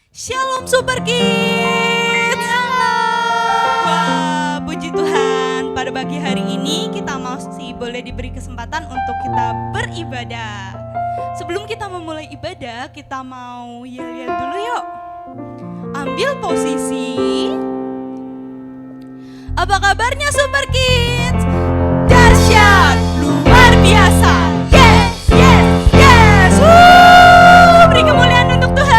Shalom Super Kids. Wah, puji Tuhan, pada pagi hari ini kita masih boleh diberi kesempatan untuk kita beribadah. Sebelum kita memulai ibadah, kita mau yel-yel dulu yuk. Ambil posisi. Apa kabarnya Super Kids? Dahsyat, luar biasa. Yes, yes, yes. Beri kemuliaan untuk Tuhan.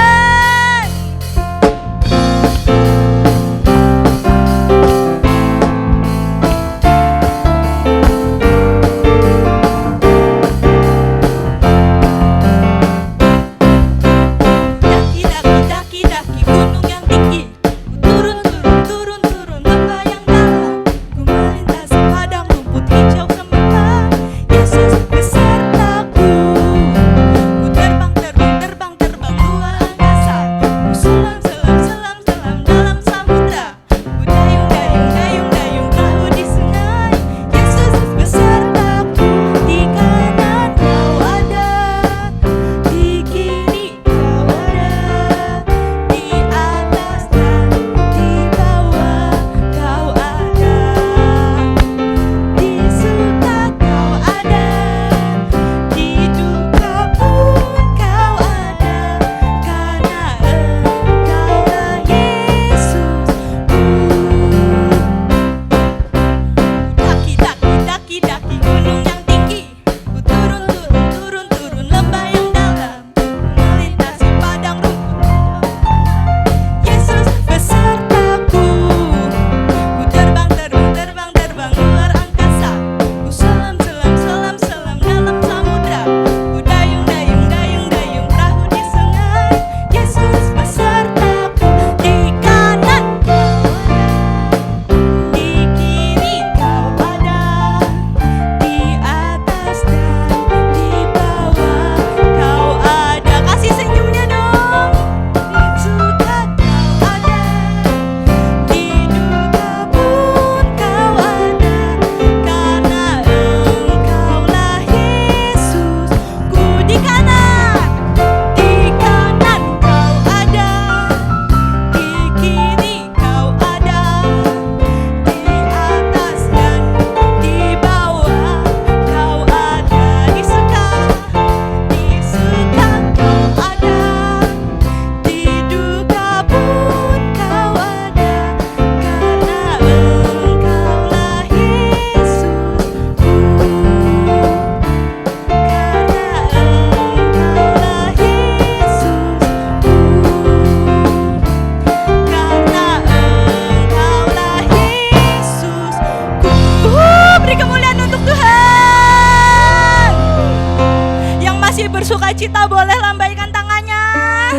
Bersukacita boleh lambaikan tangannya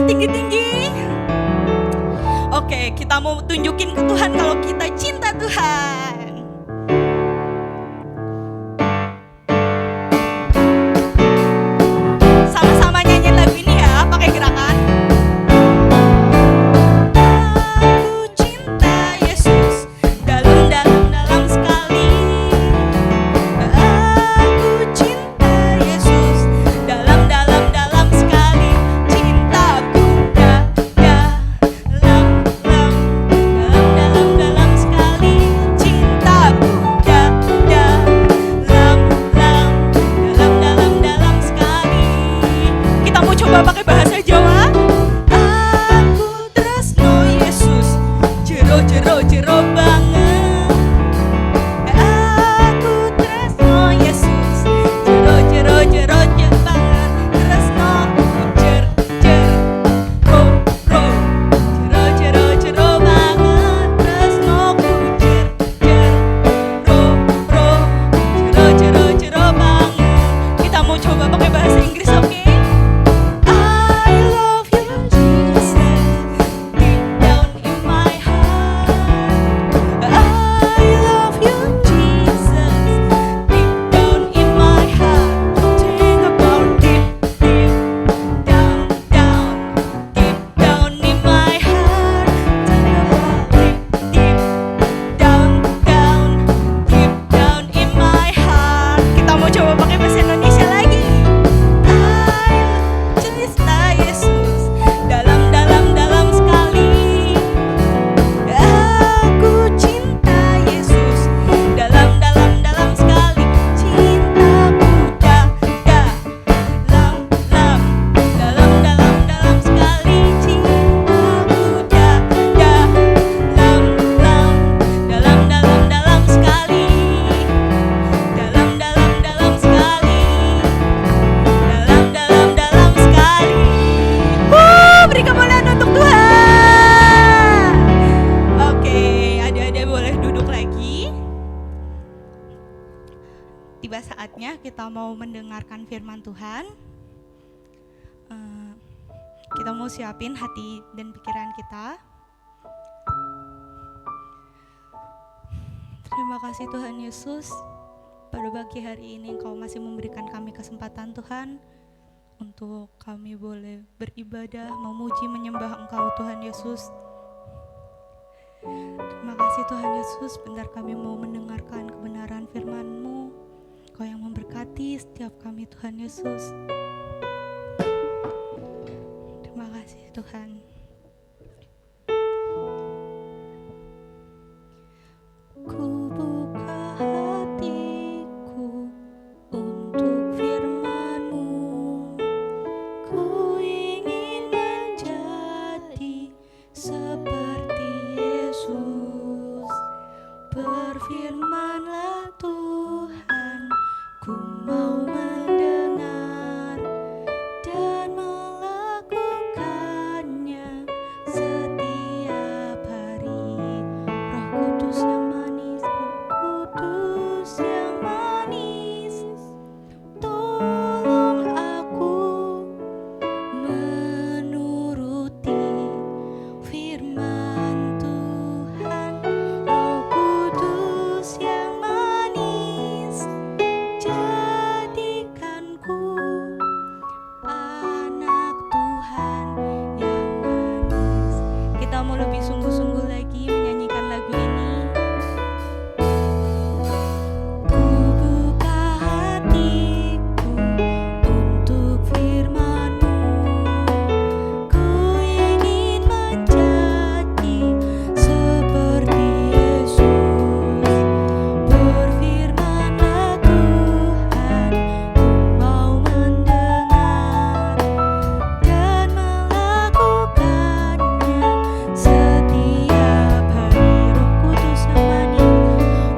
tinggi-tinggi. Oke, kita mau tunjukin ke Tuhan kalau kita cinta Tuhan. Sama-sama nyanyiin lagu ini ya, pakai gerakan. Aku cinta Yesus dalam-dalam sekali. Aku cinta Yesus dalam sekali. Cintaku dalam sekali. Cinta kita mau mendengarkan firman Tuhan, kita mau siapin hati dan pikiran kita. Terima kasih Tuhan Yesus, pada pagi hari ini Engkau masih memberikan kami kesempatan Tuhan, untuk kami boleh beribadah, memuji, menyembah Engkau Tuhan Yesus. Terima kasih Tuhan Yesus, bentar kami mau mendengarkan kebenaran firman-Mu. Kau yang memberkati setiap kami Tuhan Yesus. Terima kasih Tuhan. Ku buka hatiku untuk firman-Mu. Ku ingin menjadi seperti Yesus. Berfirman-Lah Tuhan, ku mau mendengar dan melakukannya setiap hari. Roh Kudus yang manis, Roh Kudus yang manis, tolong aku menuruti firman Tuhan. Roh Kudus yang manis, jadikanku anak Tuhan yang manis. Kita mau lebih sungguh-sungguh lagi menyanyikan lagu ini. Ku buka hatiku untuk firman-Mu. Ku ingin menjadi seperti Yesus. Berfirman-Lah Tuhan, ku mau mendengar dan melakukannya setiap hari. Roh Kudus yang manis,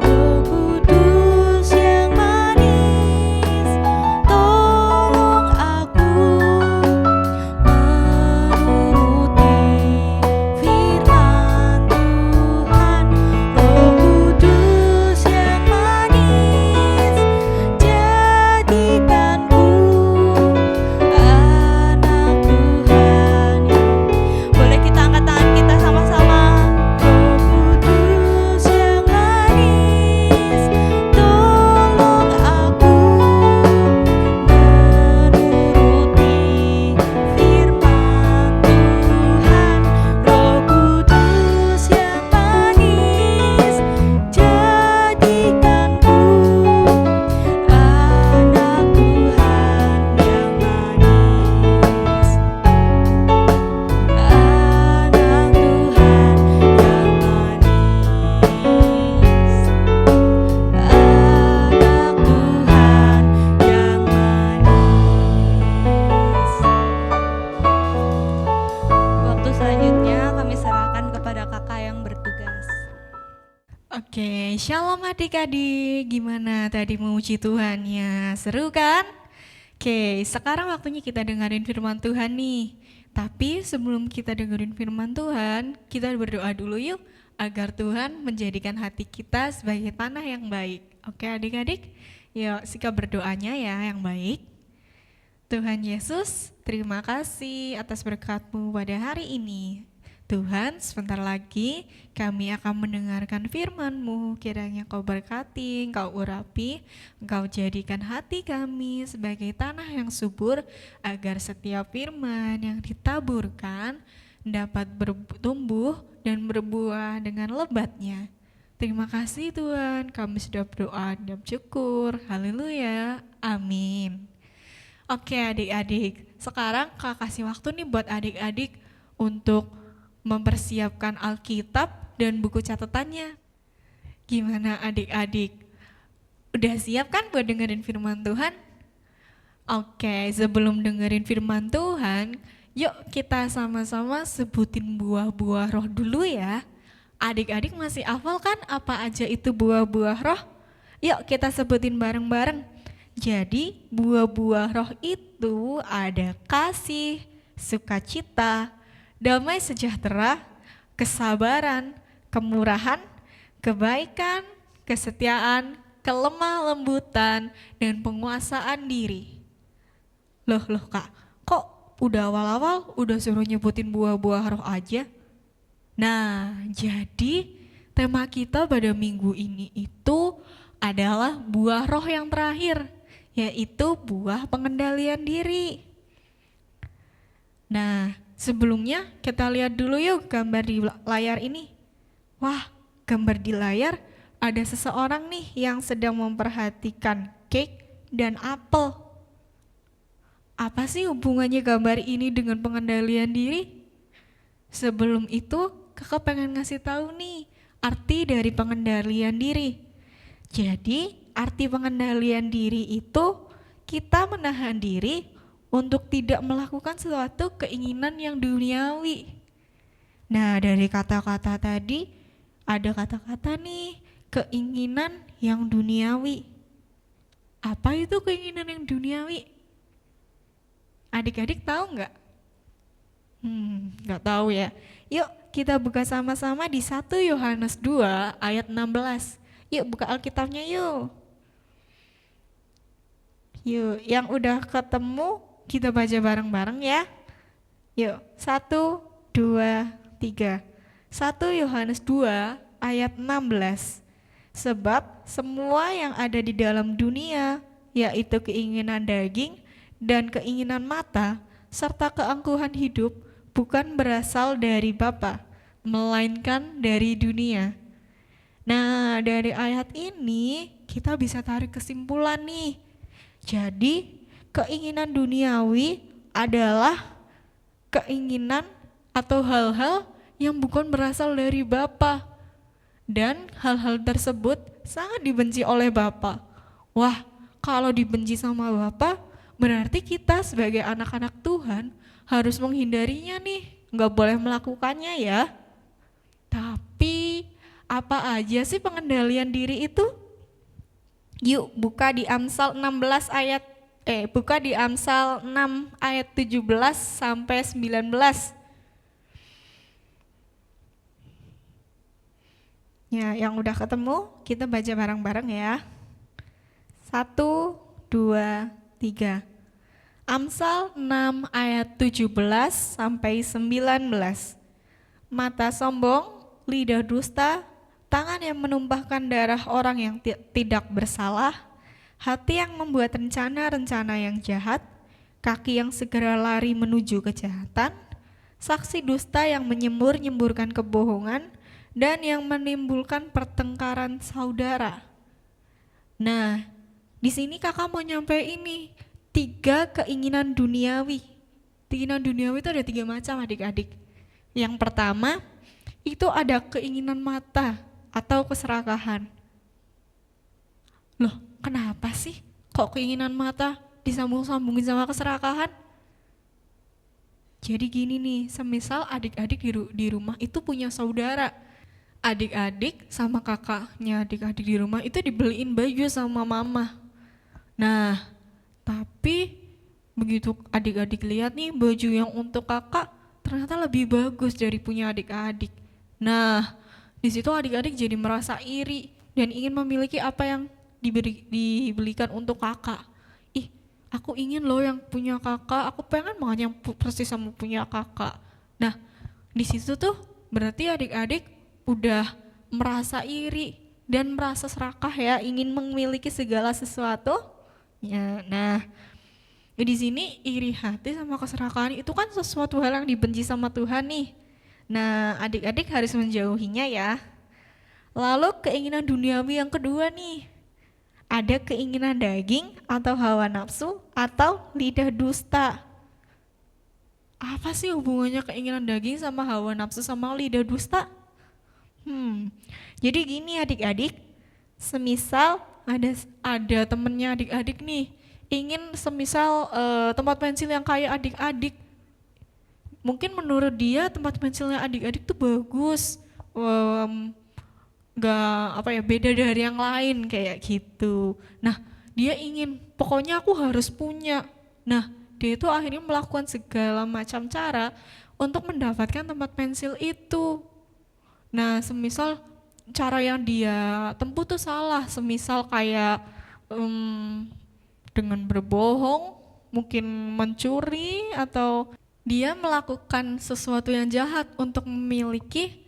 Roh Kudus yang manis, tolong aku menuruti firman Tuhan. Roh Kudus yang manis, jadikanku anak Tuhan. Boleh kita angkat tangan kita sama-sama. Roh Kudus yang manis, tolong aku menuruti firman Tuhan. Roh Kudus yang manis, jadikanku anak Tuhan yang manis. Anak Tuhan yang manis. Anak Tuhan yang manis. Waktu selanjutnya kami serahkan kepada kakak yang bertugas. Oke, shalom adik-adik. Gimana tadi memuji Tuhannya? Seru kan? Oke, sekarang waktunya kita dengerin firman Tuhan nih. Tapi sebelum kita dengerin firman Tuhan, kita berdoa dulu yuk agar Tuhan menjadikan hati kita sebagai tanah yang baik. Oke adik-adik, yuk sikap berdoanya ya yang baik. Tuhan Yesus, terima kasih atas berkat-Mu pada hari ini. Tuhan, sebentar lagi kami akan mendengarkan firman-Mu. Kiranya Kau berkati, Kau urapi, Kau jadikan hati kami sebagai tanah yang subur, agar setiap firman yang ditaburkan dapat bertumbuh dan berbuah dengan lebatnya. Terima kasih Tuhan, kami sudah berdoa dan syukur. Haleluya, amin. Oke adik-adik, sekarang Kak kasih waktu nih buat adik-adik untuk mempersiapkan Alkitab dan buku catatannya. Gimana adik-adik? Udah siap kan buat dengerin firman Tuhan? Oke, sebelum dengerin firman Tuhan, yuk kita sama-sama sebutin buah-buah roh dulu ya. Adik-adik masih hafal kan apa aja itu buah-buah roh? Yuk kita sebutin bareng-bareng. Jadi buah-buah roh itu ada kasih, sukacita, damai sejahtera, kesabaran, kemurahan, kebaikan, kesetiaan, kelemah lembutan, dan penguasaan diri. Loh Kak, kok udah awal-awal udah suruh nyebutin buah-buah roh aja? Nah, jadi tema kita pada minggu ini itu adalah buah roh yang terakhir, yaitu buah pengendalian diri. Nah, sebelumnya kita lihat dulu yuk gambar di layar ini. Wah, gambar di layar ada seseorang nih yang sedang memperhatikan cake dan apel. Apa sih hubungannya gambar ini dengan pengendalian diri? Sebelum itu, kakak pengen ngasih tahu nih arti dari pengendalian diri. Jadi, arti pengendalian diri itu kita menahan diri untuk tidak melakukan suatu keinginan yang duniawi. Nah, dari kata-kata tadi ada kata-kata nih, keinginan yang duniawi. Apa itu keinginan yang duniawi? Adik-adik tahu nggak? Nggak tahu ya. Yuk kita buka sama-sama di 1 Yohanes 2 ayat 16. Yuk buka Alkitabnya yuk. Yuk, yang udah ketemu kita baca bareng-bareng ya. Yuk, 1, 2, 3. 1 Yohanes 2 ayat 16. Sebab semua yang ada di dalam dunia, yaitu keinginan daging dan keinginan mata, serta keangkuhan hidup, bukan berasal dari Bapa, melainkan dari dunia. Nah, dari ayat ini kita bisa tarik kesimpulan nih. Jadi, keinginan duniawi adalah keinginan atau hal-hal yang bukan berasal dari Bapa. Dan hal-hal tersebut sangat dibenci oleh Bapa. Wah, kalau dibenci sama Bapa, berarti kita sebagai anak-anak Tuhan harus menghindarinya nih, nggak boleh melakukannya ya. Tapi apa aja sih pengendalian diri itu? Yuk buka di Amsal 16 ayat buka di Amsal 6 ayat 17 sampai 19. Ya, yang udah ketemu kita baca bareng-bareng ya. 1, 2, 3. Amsal 6 ayat 17 sampai 19. Mata sombong, lidah dusta, tangan yang menumpahkan darah orang yang tidak bersalah, hati yang membuat rencana-rencana yang jahat, kaki yang segera lari menuju kejahatan, saksi dusta yang menyembur-nyemburkan kebohongan, dan yang menimbulkan pertengkaran saudara. Nah, di sini kakak mau nyampe ini 3 keinginan duniawi. Keinginan duniawi itu ada 3 macam adik-adik. Yang pertama itu ada keinginan mata atau keserakahan. Loh, kenapa sih kok keinginan mata disambung-sambungin sama keserakahan? Jadi gini nih, semisal adik-adik di rumah itu punya saudara. Adik-adik sama kakaknya adik-adik di rumah itu dibeliin baju sama mama. Nah, tapi begitu adik-adik lihat nih baju yang untuk kakak ternyata lebih bagus dari punya adik-adik. Nah, di situ adik-adik jadi merasa iri dan ingin memiliki apa yang dibelikan untuk kakak. Ih, aku ingin loh yang punya kakak, aku pengen banget yang persis sama punya kakak. Nah, di situ tuh berarti adik-adik udah merasa iri dan merasa serakah ya, ingin memiliki segala sesuatu. Ya, nah, di sini iri hati sama keserakahan itu kan sesuatu hal yang dibenci sama Tuhan nih. Nah, adik-adik harus menjauhinya ya. Lalu keinginan duniawi yang kedua nih, ada keinginan daging atau hawa nafsu atau lidah dusta. Apa sih hubungannya keinginan daging sama hawa nafsu sama lidah dusta? Jadi gini adik-adik, semisal ada temennya adik-adik nih, ingin semisal tempat pensil yang kayak adik-adik. Mungkin menurut dia tempat pensilnya adik-adik tuh bagus, beda dari yang lain kayak gitu. Nah, dia ingin, pokoknya aku harus punya. Nah, dia itu akhirnya melakukan segala macam cara untuk mendapatkan tempat pensil itu. Nah, semisal cara yang dia tempuh tuh salah, semisal kayak dengan berbohong, mungkin mencuri, atau dia melakukan sesuatu yang jahat untuk memiliki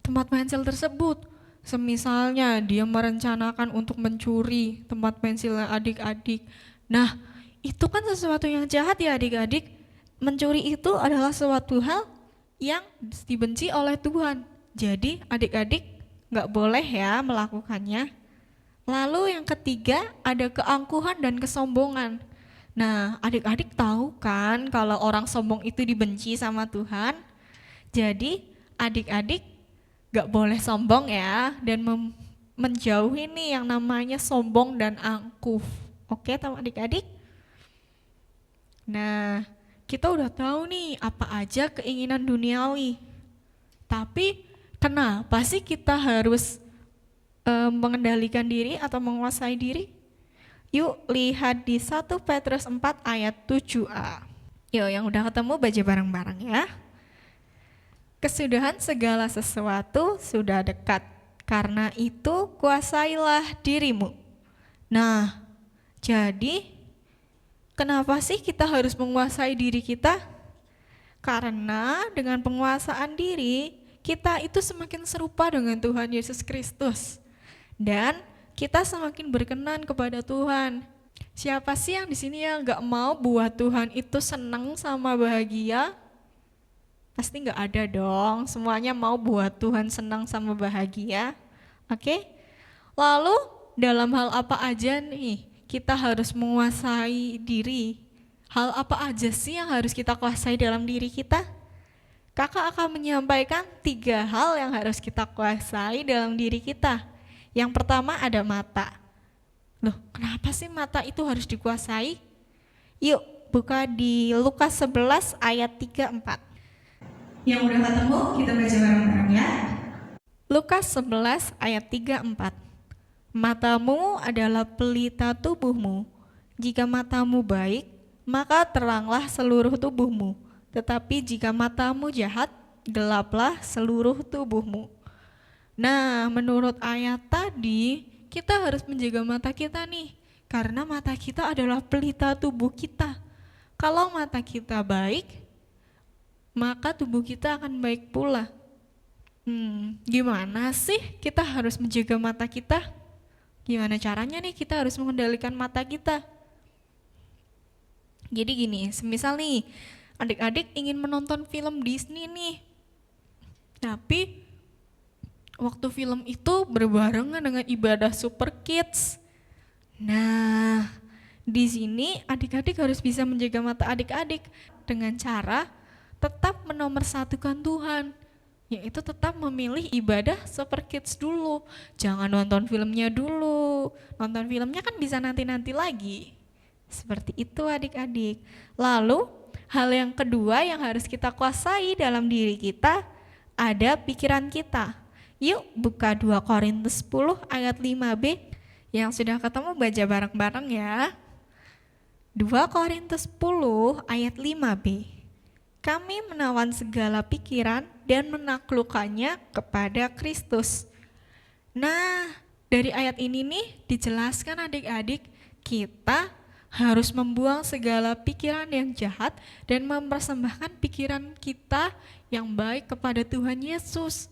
tempat pensil tersebut. Semisalnya dia merencanakan untuk mencuri tempat pensilnya adik-adik. Nah, itu kan sesuatu yang jahat ya adik-adik. Mencuri itu adalah suatu hal yang dibenci oleh Tuhan. Jadi adik-adik nggak boleh ya melakukannya. Lalu yang ketiga ada keangkuhan dan kesombongan. Nah, adik-adik tahu kan kalau orang sombong itu dibenci sama Tuhan. Jadi adik-adik gak boleh sombong ya, dan menjauhi nih yang namanya sombong dan angkuh. Oke, tahu adik-adik? Nah, kita udah tahu nih apa aja keinginan duniawi. Tapi kenapa sih kita harus mengendalikan diri atau menguasai diri? Yuk lihat di 1 Petrus 4 ayat 7a. Yuk yang udah ketemu baca bareng-bareng ya. Kesudahan segala sesuatu sudah dekat, karena itu kuasailah dirimu. Nah, jadi kenapa sih kita harus menguasai diri kita? Karena dengan penguasaan diri, kita itu semakin serupa dengan Tuhan Yesus Kristus. Dan kita semakin berkenan kepada Tuhan. Siapa sih yang di sini yang gak mau buat Tuhan itu senang sama bahagia? Pasti nggak ada dong, semuanya mau buat Tuhan senang sama bahagia. Oke? Lalu dalam hal apa aja nih kita harus menguasai diri? Hal apa aja sih yang harus kita kuasai dalam diri kita? Kakak akan menyampaikan 3 hal yang harus kita kuasai dalam diri kita. Yang pertama ada mata. Loh, kenapa sih mata itu harus dikuasai? Yuk buka di Lukas 11 ayat 3-4. Yang udah ketemu kita baca bareng-bareng ya. Lukas 11 ayat 3-4. Matamu adalah pelita tubuhmu. Jika matamu baik, maka teranglah seluruh tubuhmu. Tetapi jika matamu jahat, gelaplah seluruh tubuhmu. Nah, menurut ayat tadi, kita harus menjaga mata kita nih. Karena mata kita adalah pelita tubuh kita. Kalau mata kita baik, maka tubuh kita akan baik pula. Gimana sih kita harus menjaga mata kita? Gimana caranya nih kita harus mengendalikan mata kita? Jadi gini, semisal nih adik-adik ingin menonton film Disney nih, tapi waktu film itu berbarengan dengan ibadah Super Kids. Nah, di sini adik-adik harus bisa menjaga mata adik-adik dengan cara tetap menomorsatukan Tuhan, yaitu tetap memilih ibadah Super Kids dulu. Jangan nonton filmnya dulu. Nonton filmnya kan bisa nanti-nanti lagi. Seperti itu adik-adik. Lalu hal yang kedua yang harus kita kuasai dalam diri kita ada pikiran kita. Yuk buka 2 Korintus 10 ayat 5b. Yang sudah ketemu baca bareng-bareng ya. 2 Korintus 10 ayat 5b. Kami menawan segala pikiran dan menaklukkannya kepada Kristus. Nah, dari ayat ini nih dijelaskan adik-adik, kita harus membuang segala pikiran yang jahat dan mempersembahkan pikiran kita yang baik kepada Tuhan Yesus.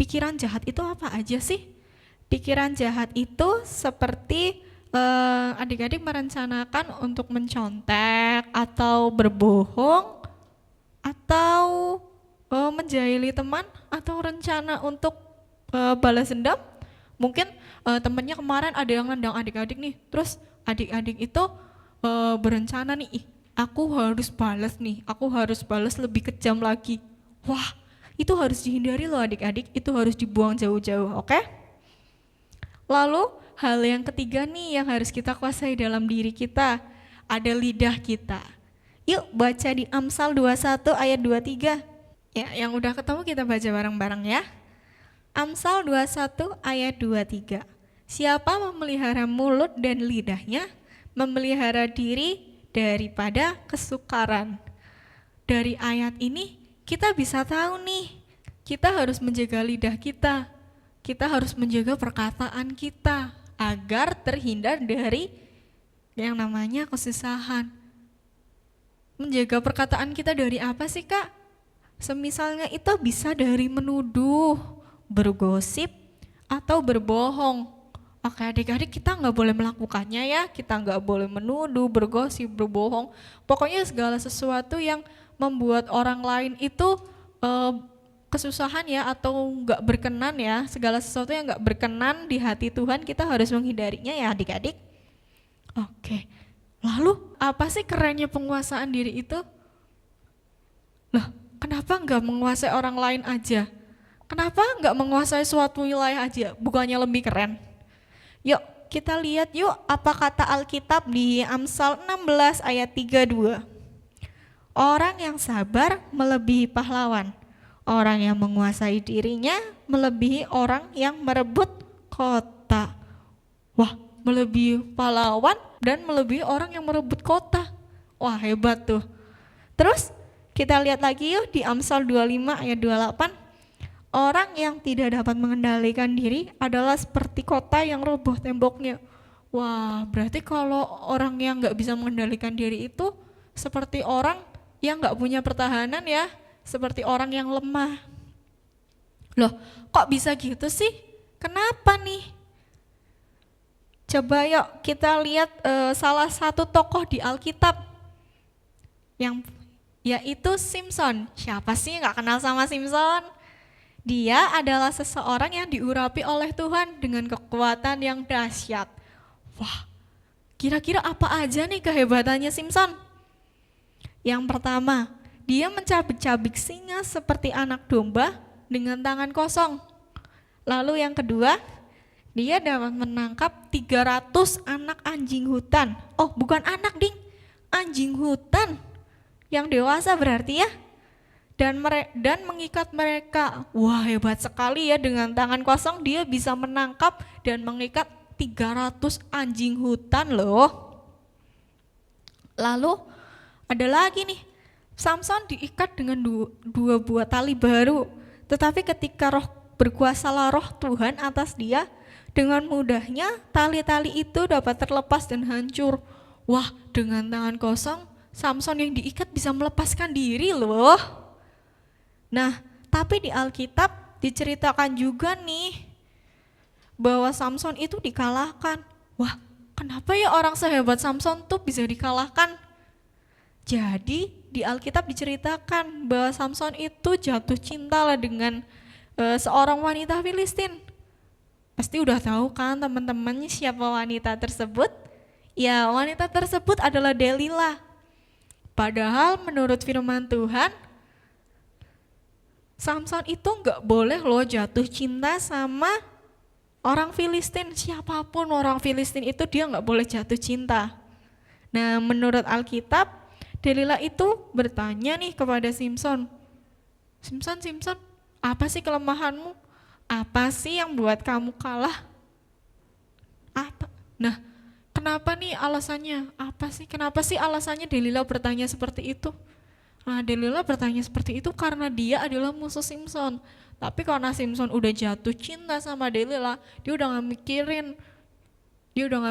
Pikiran jahat itu apa aja sih? Pikiran jahat itu seperti adik-adik merencanakan untuk mencontek atau berbohong atau menjahili teman atau rencana untuk balas dendam. Mungkin temannya kemarin ada yang nendang adik-adik nih, terus adik-adik itu berencana nih, aku harus balas lebih kejam lagi. Wah, itu harus dihindari loh adik-adik, itu harus dibuang jauh-jauh, oke? Lalu hal yang ketiga nih yang harus kita kuasai dalam diri kita, ada lidah kita. Yuk baca di Amsal 21 ayat 23. Ya, yang udah ketemu kita baca bareng-bareng ya. Amsal 21 ayat 23. Siapa memelihara mulut dan lidahnya, memelihara diri daripada kesukaran. Dari ayat ini kita bisa tahu nih, Kita harus menjaga lidah kita. Kita harus menjaga perkataan kita agar terhindar dari yang namanya kesusahan. Menjaga perkataan kita dari apa sih, Kak? Semisalnya itu bisa dari menuduh, bergosip, atau berbohong. Oke, adik-adik, kita nggak boleh melakukannya ya. Kita nggak boleh menuduh, bergosip, berbohong. Pokoknya segala sesuatu yang membuat orang lain itu kesusahan ya, atau nggak berkenan ya. Segala sesuatu yang nggak berkenan di hati Tuhan, kita harus menghindarinya ya adik-adik. Oke, lalu apa sih kerennya penguasaan diri itu? Loh, kenapa nggak menguasai orang lain aja? Kenapa nggak menguasai suatu wilayah aja? Bukannya lebih keren? Yuk kita lihat yuk apa kata Alkitab di Amsal 16 ayat 32. Orang yang sabar melebihi pahlawan. Orang yang menguasai dirinya melebihi orang yang merebut kota. Wah, melebihi pahlawan dan melebihi orang yang merebut kota. Wah, hebat tuh. Terus kita lihat lagi yuk di Amsal 25 ayat 28. Orang yang tidak dapat mengendalikan diri adalah seperti kota yang roboh temboknya. Wah, berarti kalau orang yang nggak bisa mengendalikan diri itu seperti orang yang nggak punya pertahanan ya, seperti orang yang lemah. Loh, kok bisa gitu sih? Kenapa nih? Coba yuk kita lihat salah satu tokoh di Alkitab yang yaitu Simson. Siapa sih nggak kenal sama Simson? Dia adalah seseorang yang diurapi oleh Tuhan dengan kekuatan yang dahsyat. Wah, kira-kira apa aja nih kehebatannya Simson? Yang pertama, dia mencabik-cabik singa seperti anak domba dengan tangan kosong. Lalu yang kedua, dia dapat menangkap 300 anak anjing hutan. Oh, bukan anak ding, anjing hutan yang dewasa berarti ya. Dan mengikat mereka. Wah, hebat sekali ya, dengan tangan kosong dia bisa menangkap dan mengikat 300 anjing hutan loh. Lalu ada lagi nih, Samson diikat dengan dua buah tali baru. Tetapi ketika berkuasalah roh Tuhan atas dia, dengan mudahnya tali-tali itu dapat terlepas dan hancur. Wah, dengan tangan kosong Samson yang diikat bisa melepaskan diri loh. Nah, tapi di Alkitab diceritakan juga nih bahwa Samson itu dikalahkan. Wah, kenapa ya orang sehebat Samson tuh bisa dikalahkan? Jadi di Alkitab diceritakan bahwa Samson itu jatuh cinta lah dengan seorang wanita Filistin. Pasti udah tahu kan teman-teman siapa wanita tersebut? Ya, wanita tersebut adalah Delila. Padahal menurut firman Tuhan, Samson itu nggak boleh loh jatuh cinta sama orang Filistin. Siapapun orang Filistin itu dia nggak boleh jatuh cinta. Nah, menurut Alkitab, Delila itu bertanya nih kepada Samson, Samson, apa sih kelemahanmu? Apa sih yang buat kamu kalah? Apa? Nah, kenapa nih alasannya? Apa sih? Kenapa sih alasannya Delila bertanya seperti itu? Nah, Delila bertanya seperti itu karena dia adalah musuh Samson. Tapi karena Samson udah jatuh cinta sama Delila, dia udah gak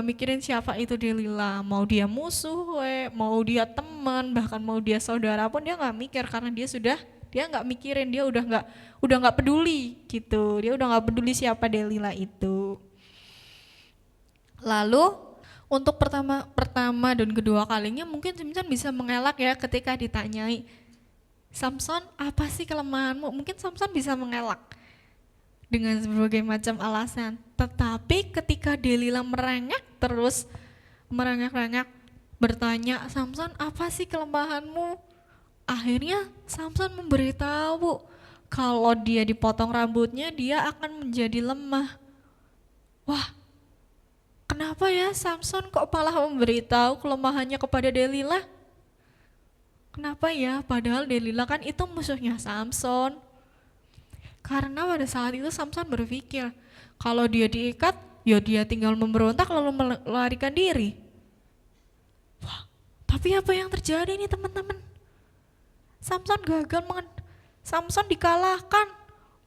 mikirin siapa itu Delila. Mau dia musuh, mau dia teman, bahkan mau dia saudara pun dia gak mikir karena dia nggak mikirin, dia udah nggak peduli gitu. Dia udah nggak peduli siapa Delila itu. Lalu untuk pertama dan kedua kalinya mungkin Samson bisa mengelak ya ketika ditanyai, Samson apa sih kelemahanmu? Mungkin Samson bisa mengelak dengan berbagai macam alasan. Tetapi ketika Delila merengek bertanya, Samson apa sih kelemahanmu? Akhirnya Samson memberitahu kalau dia dipotong rambutnya dia akan menjadi lemah. Wah, kenapa ya Samson kok malah memberitahu kelemahannya kepada Delila? Kenapa ya? Padahal Delila kan itu musuhnya Samson. Karena pada saat itu Samson berpikir, kalau dia diikat, ya dia tinggal memberontak lalu melarikan diri. Wah, tapi apa yang terjadi nih teman-teman? Samson dikalahkan.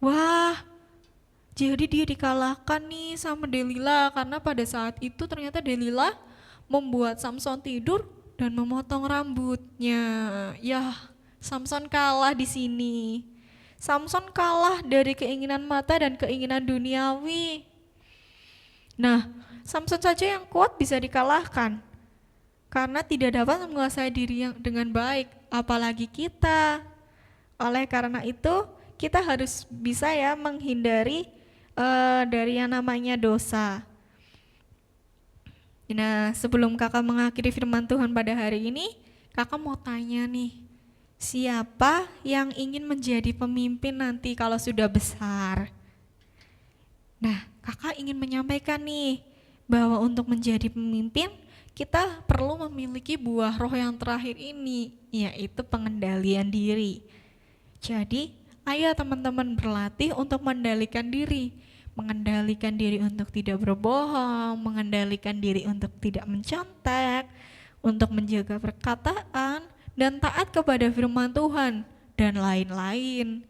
Wah, jadi dia dikalahkan nih sama Delila karena pada saat itu ternyata Delila membuat Samson tidur dan memotong rambutnya. Yah, Samson kalah di sini. Samson kalah dari keinginan mata dan keinginan duniawi. Nah, Samson saja yang kuat bisa dikalahkan karena tidak dapat menguasai diri yang dengan baik, apalagi kita. Oleh karena itu, kita harus bisa ya menghindari dari yang namanya dosa. Nah, sebelum kakak mengakhiri firman Tuhan pada hari ini, kakak mau tanya nih, siapa yang ingin menjadi pemimpin nanti kalau sudah besar? Nah, kakak ingin menyampaikan nih, bahwa untuk menjadi pemimpin, kita perlu memiliki buah roh yang terakhir ini, yaitu pengendalian diri. Jadi, ayo teman-teman berlatih untuk mengendalikan diri untuk tidak berbohong, mengendalikan diri untuk tidak mencontek, untuk menjaga perkataan, dan taat kepada firman Tuhan, dan lain-lain.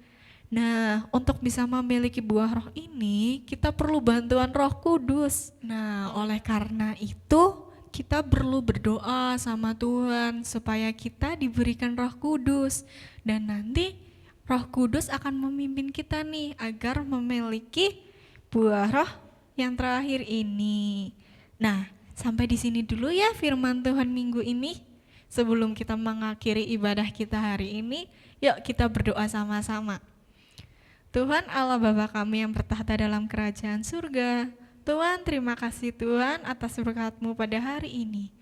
Nah, untuk bisa memiliki buah roh ini, kita perlu bantuan Roh Kudus. Nah, oleh karena itu, kita perlu berdoa sama Tuhan supaya kita diberikan Roh Kudus. Dan nanti Roh Kudus akan memimpin kita nih agar memiliki buah roh yang terakhir ini. Nah, sampai di sini dulu ya firman Tuhan minggu ini. Sebelum kita mengakhiri ibadah kita hari ini, yuk kita berdoa sama-sama. Tuhan Allah Bapa kami yang bertahta dalam kerajaan surga, Tuhan terima kasih Tuhan atas berkat-Mu pada hari ini.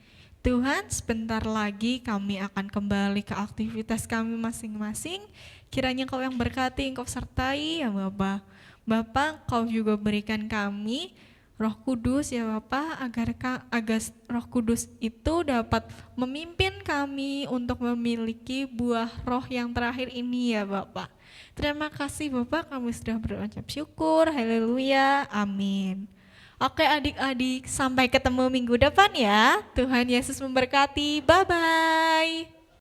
Tuhan, sebentar lagi kami akan kembali ke aktivitas kami masing-masing. Kiranya Kau yang berkati, Engkau sertai ya Bapa. Bapa, Kau juga berikan kami Roh Kudus ya Bapa, agar Roh Kudus itu dapat memimpin kami untuk memiliki buah roh yang terakhir ini ya Bapa. Terima kasih Bapak, kami sudah berucap syukur. Haleluya, amin. Oke adik-adik, sampai ketemu minggu depan ya. Tuhan Yesus memberkati. Bye-bye.